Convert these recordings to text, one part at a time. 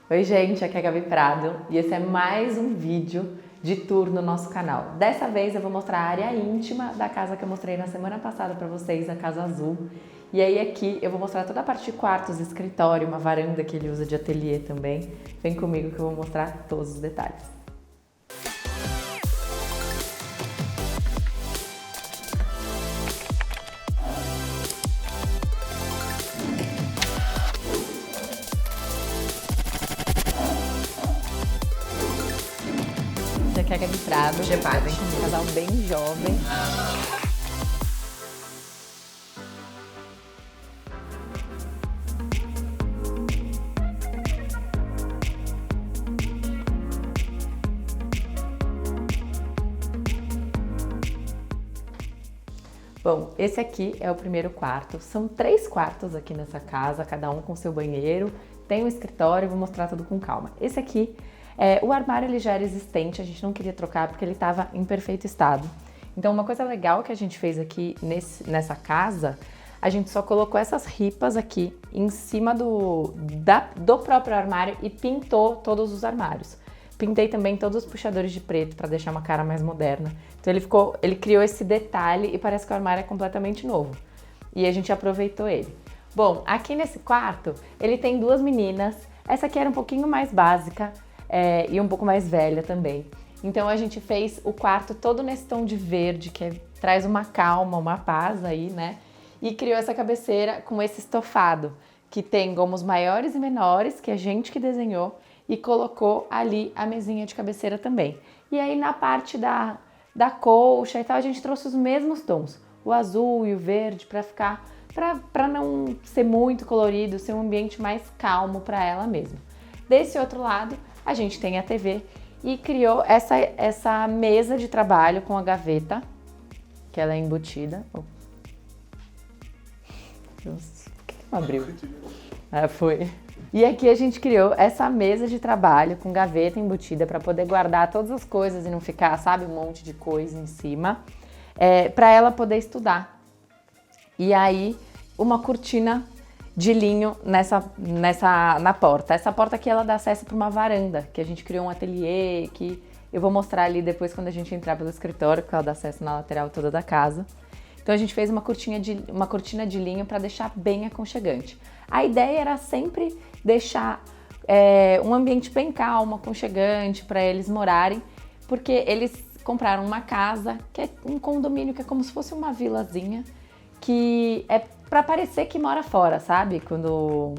Oi gente, aqui é a Gabi Prado e esse é mais um vídeo de tour no nosso canal. Dessa vez eu vou mostrar a área íntima da casa que eu mostrei na semana passada para vocês, a Casa Azul. E aí aqui eu vou mostrar toda a parte de quartos, escritório, uma varanda que ele usa de ateliê também. Vem comigo que eu vou mostrar todos os detalhes. Aqui é a Gabi Prado, um casal bem jovem. Bom, esse aqui é o primeiro quarto. São 3 quartos aqui nessa casa, cada um com seu banheiro. Tem um escritório, vou mostrar tudo com calma. Esse aqui, o armário ele já era existente, a gente não queria trocar porque ele estava em perfeito estado. Então uma coisa legal que a gente fez aqui nessa casa, a gente só colocou essas ripas aqui em cima do próprio armário e pintou todos os armários. Pintei também todos os puxadores de preto para deixar uma cara mais moderna. Então ele criou esse detalhe e parece que o armário é completamente novo. E a gente aproveitou ele. Bom, aqui nesse quarto ele tem 2 meninas. Essa aqui era um pouquinho mais básica e um pouco mais velha também. Então a gente fez o quarto todo nesse tom de verde que traz uma calma, uma paz aí, né? E criou essa cabeceira com esse estofado que tem gomos maiores e menores que a gente que desenhou. E colocou ali a mesinha de cabeceira também. E aí na parte da colcha e tal, a gente trouxe os mesmos tons, o azul e o verde, para não ser muito colorido, ser um ambiente mais calmo para ela mesma. Desse outro lado, a gente tem a TV e criou essa mesa de trabalho com a gaveta, que ela é embutida. Oh. Nossa, por que não abriu? Foi. E aqui a gente criou essa mesa de trabalho com gaveta embutida para poder guardar todas as coisas e não ficar, sabe, um monte de coisa em cima, para ela poder estudar. E aí uma cortina de linho na porta. Essa porta aqui ela dá acesso para uma varanda, que a gente criou um ateliê, que eu vou mostrar ali depois quando a gente entrar pelo escritório, porque ela dá acesso na lateral toda da casa. Então a gente fez uma cortina de linho para deixar bem aconchegante. A ideia era sempre deixar um ambiente bem calmo, aconchegante para eles morarem, porque eles compraram uma casa, que é um condomínio que é como se fosse uma vilazinha, que é para parecer que mora fora, sabe? Quando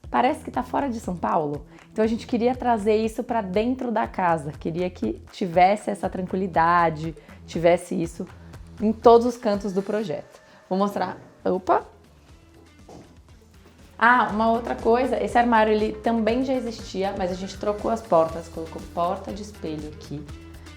parece que tá fora de São Paulo. Então a gente queria trazer isso para dentro da casa, queria que tivesse essa tranquilidade, tivesse isso em todos os cantos do projeto. Vou mostrar. Opa! Ah, uma outra coisa, esse armário ele também já existia, mas a gente trocou as portas, colocou porta de espelho aqui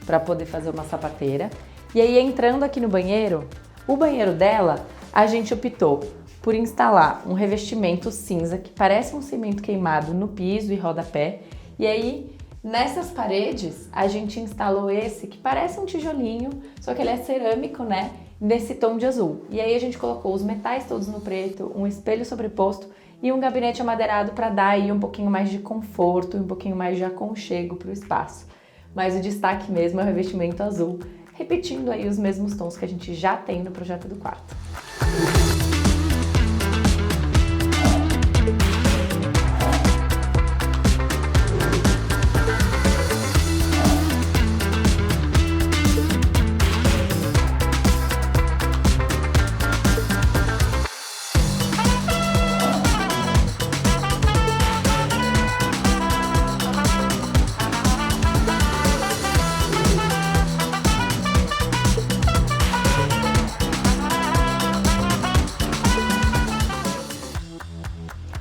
para poder fazer uma sapateira. E aí entrando aqui no banheiro, o banheiro dela, a gente optou por instalar um revestimento cinza que parece um cimento queimado no piso e rodapé. E aí nessas paredes a gente instalou esse que parece um tijolinho, só que ele é cerâmico, né? Nesse tom de azul. E aí a gente colocou os metais todos no preto, um espelho sobreposto e um gabinete amadeirado para dar aí um pouquinho mais de conforto e um pouquinho mais de aconchego para o espaço. Mas o destaque mesmo é o revestimento azul, repetindo aí os mesmos tons que a gente já tem no projeto do quarto.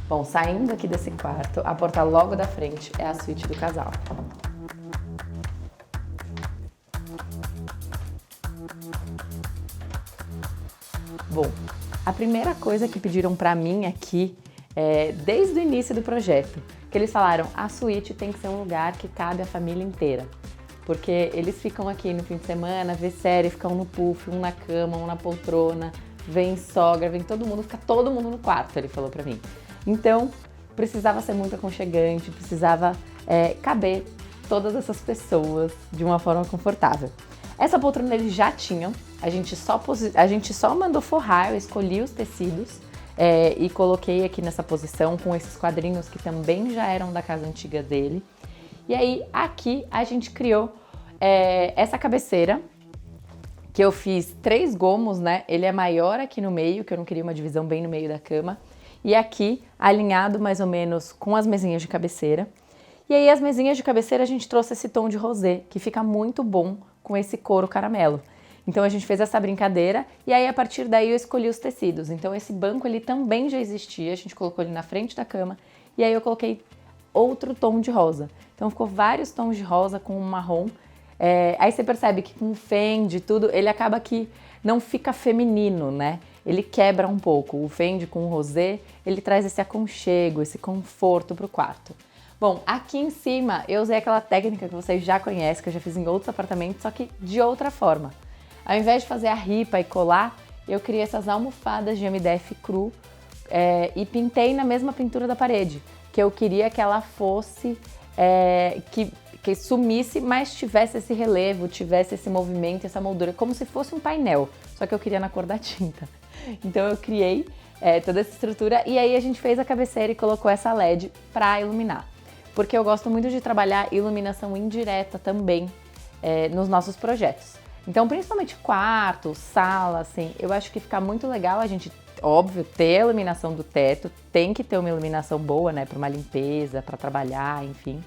Bom, saindo aqui desse quarto, a porta logo da frente é a suíte do casal. Bom, a primeira coisa que pediram pra mim aqui, desde o início do projeto, que eles falaram, a suíte tem que ser um lugar que cabe a família inteira. Porque eles ficam aqui no fim de semana, vê série, ficam no puff, um na cama, um na poltrona, vem sogra, vem todo mundo, fica todo mundo no quarto, ele falou pra mim. Então, precisava ser muito aconchegante, precisava caber todas essas pessoas de uma forma confortável. Essa poltrona eles já tinham, a gente só mandou forrar, eu escolhi os tecidos e coloquei aqui nessa posição com esses quadrinhos que também já eram da casa antiga dele. E aí aqui a gente criou essa cabeceira, que eu fiz 3 gomos, né? Ele é maior aqui no meio, que eu não queria uma divisão bem no meio da cama. E aqui, alinhado mais ou menos com as mesinhas de cabeceira. E aí as mesinhas de cabeceira a gente trouxe esse tom de rosé, que fica muito bom com esse couro caramelo. Então a gente fez essa brincadeira e aí a partir daí eu escolhi os tecidos. Então esse banco ele também já existia, a gente colocou ele na frente da cama e aí eu coloquei outro tom de rosa. Então ficou vários tons de rosa com um marrom. Aí você percebe que com o fende tudo, ele acaba que não fica feminino, né? Ele quebra um pouco. O fende com o rosé, ele traz esse aconchego, esse conforto pro quarto. Bom, aqui em cima eu usei aquela técnica que vocês já conhecem, que eu já fiz em outros apartamentos, só que de outra forma. Ao invés de fazer a ripa e colar, eu criei essas almofadas de MDF cru e pintei na mesma pintura da parede, que eu queria que ela fosse, que sumisse, mas tivesse esse relevo, tivesse esse movimento, essa moldura, como se fosse um painel, só que eu queria na cor da tinta. Então eu criei toda essa estrutura e aí a gente fez a cabeceira e colocou essa LED para iluminar. Porque eu gosto muito de trabalhar iluminação indireta também nos nossos projetos. Então, principalmente quarto, sala, assim, eu acho que fica muito legal a gente, óbvio, ter a iluminação do teto, tem que ter uma iluminação boa, né, para uma limpeza, para trabalhar, enfim.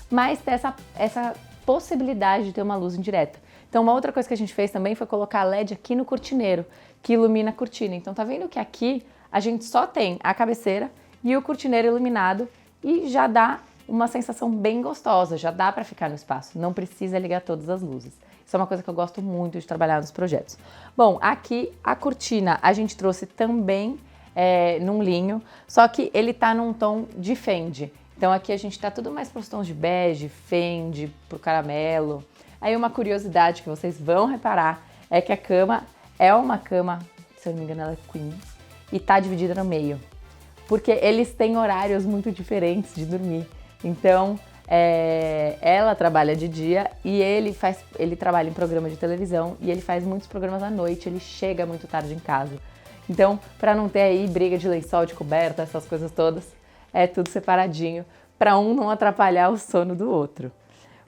Mas ter essa possibilidade de ter uma luz indireta. Então, uma outra coisa que a gente fez também foi colocar a LED aqui no cortineiro, que ilumina a cortina. Então, tá vendo que aqui a gente só tem a cabeceira e o cortineiro iluminado e já dá uma sensação bem gostosa, já dá para ficar no espaço, não precisa ligar todas as luzes. Isso é uma coisa que eu gosto muito de trabalhar nos projetos. Bom, aqui a cortina a gente trouxe também num linho, só que ele tá num tom de fende. Então aqui a gente tá tudo mais pros tons de bege, fende, pro caramelo. Aí uma curiosidade que vocês vão reparar é que a cama é uma cama, se eu não me engano ela é queen, e tá dividida no meio. Porque eles têm horários muito diferentes de dormir. Então, ela trabalha de dia e ele trabalha em programa de televisão e ele faz muitos programas à noite, ele chega muito tarde em casa. Então, para não ter aí briga de lençol, de coberta, essas coisas todas, é tudo separadinho, para um não atrapalhar o sono do outro.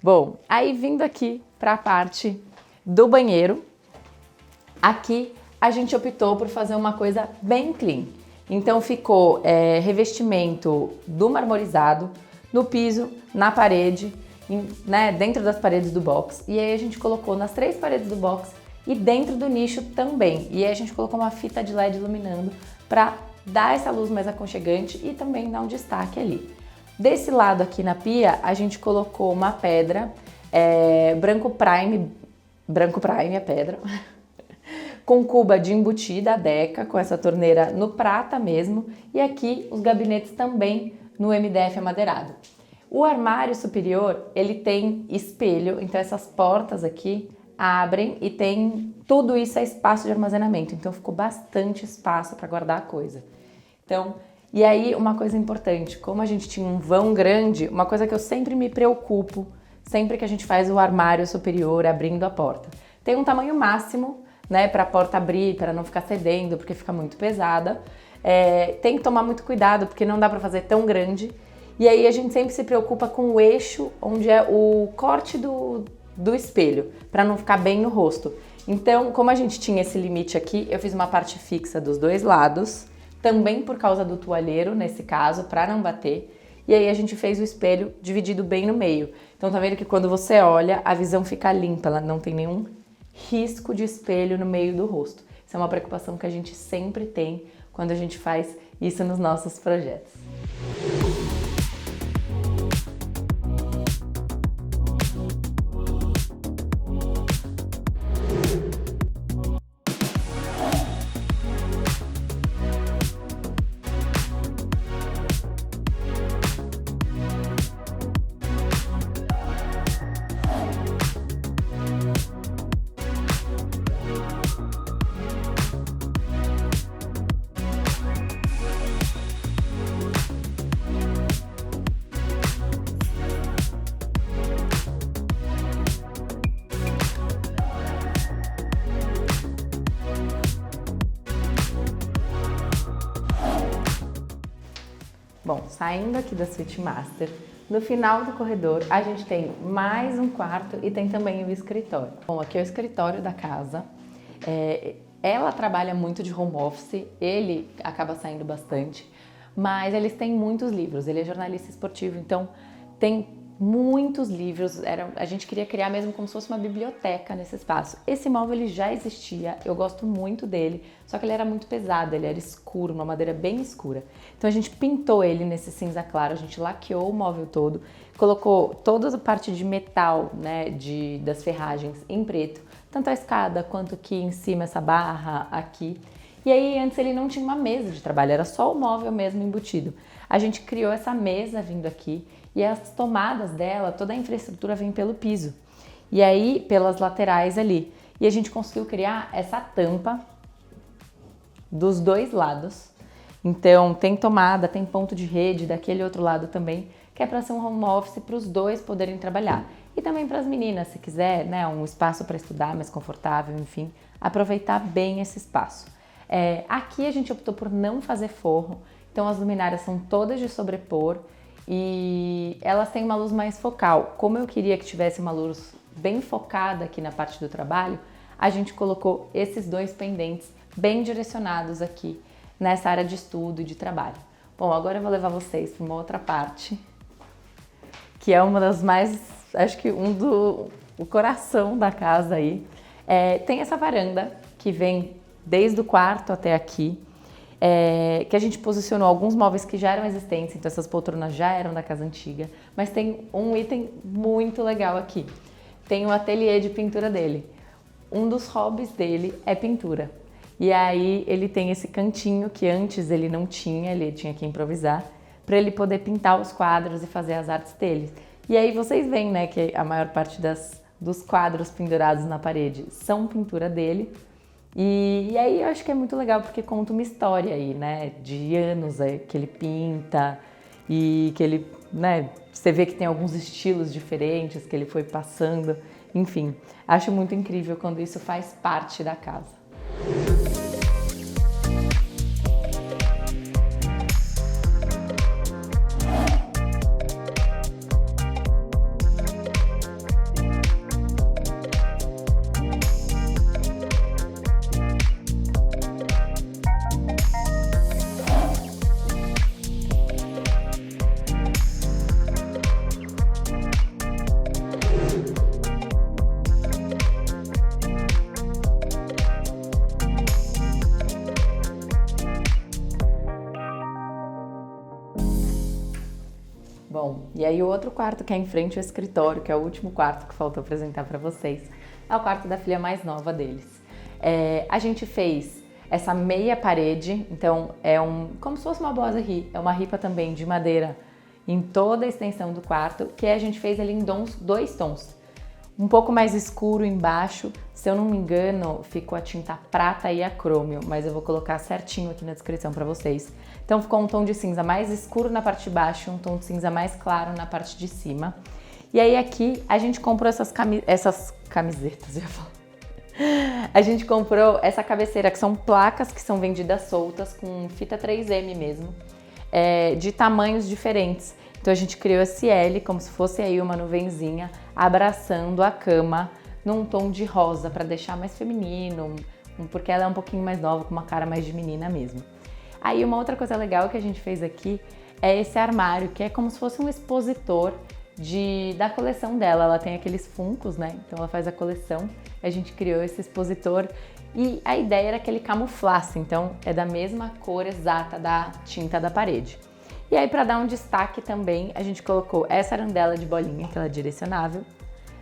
Bom, aí vindo aqui para a parte do banheiro, aqui a gente optou por fazer uma coisa bem clean. Então ficou revestimento do marmorizado, no piso, na parede, né, dentro das paredes do box. E aí a gente colocou nas 3 paredes do box e dentro do nicho também. E aí a gente colocou uma fita de LED iluminando para dar essa luz mais aconchegante e também dar um destaque ali. Desse lado aqui na pia, a gente colocou uma pedra, branco prime a pedra, com cuba de embutida, a Deca, com essa torneira no prata mesmo. E aqui os gabinetes também no MDF amadeirado. O armário superior, ele tem espelho, então essas portas aqui abrem e tem tudo isso é espaço de armazenamento, então ficou bastante espaço para guardar a coisa. Então, e aí uma coisa importante, como a gente tinha um vão grande, uma coisa que eu sempre me preocupo, sempre que a gente faz o armário superior abrindo a porta. Tem um tamanho máximo, né, para a porta abrir, para não ficar cedendo, porque fica muito pesada. Tem que tomar muito cuidado, porque não dá para fazer tão grande. E aí a gente sempre se preocupa com o eixo, onde é o corte do espelho, para não ficar bem no rosto. Então, como a gente tinha esse limite aqui, eu fiz uma parte fixa dos 2 lados, também por causa do toalheiro, nesse caso, para não bater. E aí a gente fez o espelho dividido bem no meio. Então tá vendo que quando você olha, a visão fica limpa, ela não tem nenhum risco de espelho no meio do rosto. Isso é uma preocupação que a gente sempre tem quando a gente faz isso nos nossos projetos. Bom, saindo aqui da Suite Master, no final do corredor a gente tem mais um quarto e tem também o escritório. Bom, aqui é o escritório da casa. Ela trabalha muito de home office, ele acaba saindo bastante, mas eles têm muitos livros. Ele é jornalista esportivo, então tem muitos livros. A gente queria criar mesmo como se fosse uma biblioteca nesse espaço. Esse móvel ele já existia, eu gosto muito dele, só que ele era muito pesado, ele era escuro, uma madeira bem escura. Então a gente pintou ele nesse cinza claro, a gente laqueou o móvel todo, colocou toda a parte de metal, né, das ferragens em preto, tanto a escada quanto aqui em cima essa barra aqui. E aí antes ele não tinha uma mesa de trabalho, era só o móvel mesmo embutido. A gente criou essa mesa vindo aqui e as tomadas dela, toda a infraestrutura vem pelo piso. E aí pelas laterais ali. E a gente conseguiu criar essa tampa dos dois lados. Então tem tomada, tem ponto de rede daquele outro lado também, que é para ser um home office para os dois poderem trabalhar. E também para as meninas, se quiser, né, um espaço para estudar mais confortável, enfim, aproveitar bem esse espaço. Aqui a gente optou por não fazer forro, então as luminárias são todas de sobrepor e elas têm uma luz mais focal. Como eu queria que tivesse uma luz bem focada aqui na parte do trabalho, a gente colocou esses dois pendentes bem direcionados aqui nessa área de estudo e de trabalho. Bom, agora eu vou levar vocês para uma outra parte, que é uma das mais, acho que o coração da casa aí. Tem essa varanda que vem desde o quarto até aqui, que a gente posicionou alguns móveis que já eram existentes, então essas poltronas já eram da casa antiga, mas tem um item muito legal aqui. Tem o ateliê de pintura dele. Um dos hobbies dele é pintura. E aí ele tem esse cantinho que antes ele não tinha, ele tinha que improvisar, para ele poder pintar os quadros e fazer as artes dele. E aí vocês veem, né, que a maior parte dos quadros pendurados na parede são pintura dele. E aí eu acho que é muito legal porque conta uma história aí, né, de anos que ele pinta e que ele, né, você vê que tem alguns estilos diferentes que ele foi passando. Enfim, acho muito incrível quando isso faz parte da casa. Bom, e aí o outro quarto que é em frente ao escritório, que é o último quarto que faltou apresentar para vocês, é o quarto da filha mais nova deles. A gente fez essa meia parede, então como se fosse uma boiserie, é uma ripa também de madeira em toda a extensão do quarto, que a gente fez ele em dois tons. Um pouco mais escuro embaixo, se eu não me engano, ficou a tinta prata e a crômio, mas eu vou colocar certinho aqui na descrição para vocês. Então ficou um tom de cinza mais escuro na parte de baixo, um tom de cinza mais claro na parte de cima. E aí aqui a gente comprou essas camisetas, eu ia falar. A gente comprou essa cabeceira, que são placas que são vendidas soltas, com fita 3M mesmo, de tamanhos diferentes. Então a gente criou esse L, como se fosse aí uma nuvenzinha, abraçando a cama num tom de rosa, para deixar mais feminino, porque ela é um pouquinho mais nova, com uma cara mais de menina mesmo. Aí uma outra coisa legal que a gente fez aqui é esse armário, que é como se fosse um expositor da coleção dela. Ela tem aqueles funcos, né? Então ela faz a coleção, a gente criou esse expositor e a ideia era que ele camuflasse, então é da mesma cor exata da tinta da parede. E aí para dar um destaque também, a gente colocou essa arandela de bolinha, que ela é direcionável,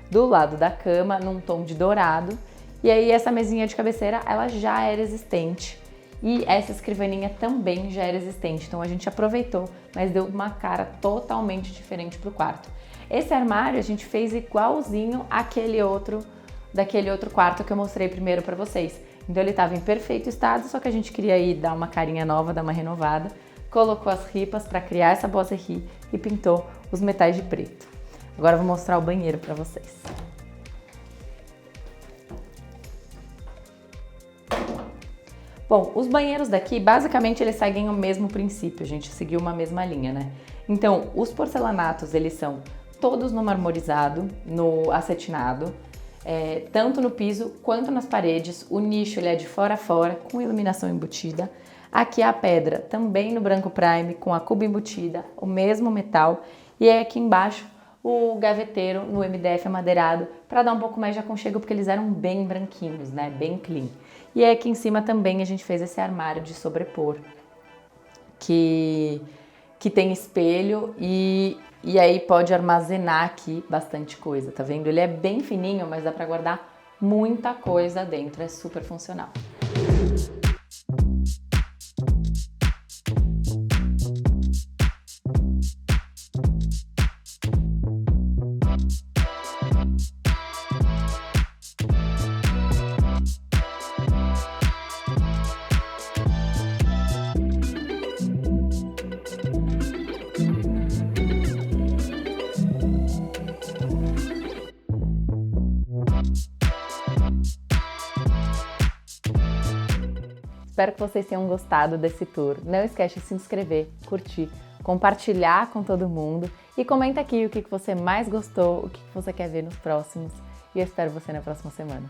do lado da cama, num tom de dourado. E aí essa mesinha de cabeceira, ela já era existente. E essa escrivaninha também já era existente, então a gente aproveitou, mas deu uma cara totalmente diferente pro quarto. Esse armário a gente fez igualzinho daquele outro quarto que eu mostrei primeiro para vocês. Então ele estava em perfeito estado, só que a gente queria aí dar uma carinha nova, dar uma renovada. Colocou as ripas para criar essa boiserie e pintou os metais de preto. Agora eu vou mostrar o banheiro para vocês. Bom, os banheiros daqui, basicamente, eles seguem o mesmo princípio, a gente seguiu uma mesma linha, né? Então, os porcelanatos, eles são todos no marmorizado, no acetinado, tanto no piso quanto nas paredes. O nicho, ele é de fora a fora, com iluminação embutida. Aqui a pedra, também no branco prime, com a cuba embutida, o mesmo metal. E aí aqui embaixo, o gaveteiro no MDF amadeirado, para dar um pouco mais de aconchego, porque eles eram bem branquinhos, né? Bem clean. E aí aqui em cima também a gente fez esse armário de sobrepor, que tem espelho e aí pode armazenar aqui bastante coisa, tá vendo? Ele é bem fininho, mas dá para guardar muita coisa dentro, é super funcional. Espero que vocês tenham gostado desse tour. Não esquece de se inscrever, curtir, compartilhar com todo mundo e comenta aqui o que você mais gostou, o que você quer ver nos próximos. E eu espero você na próxima semana.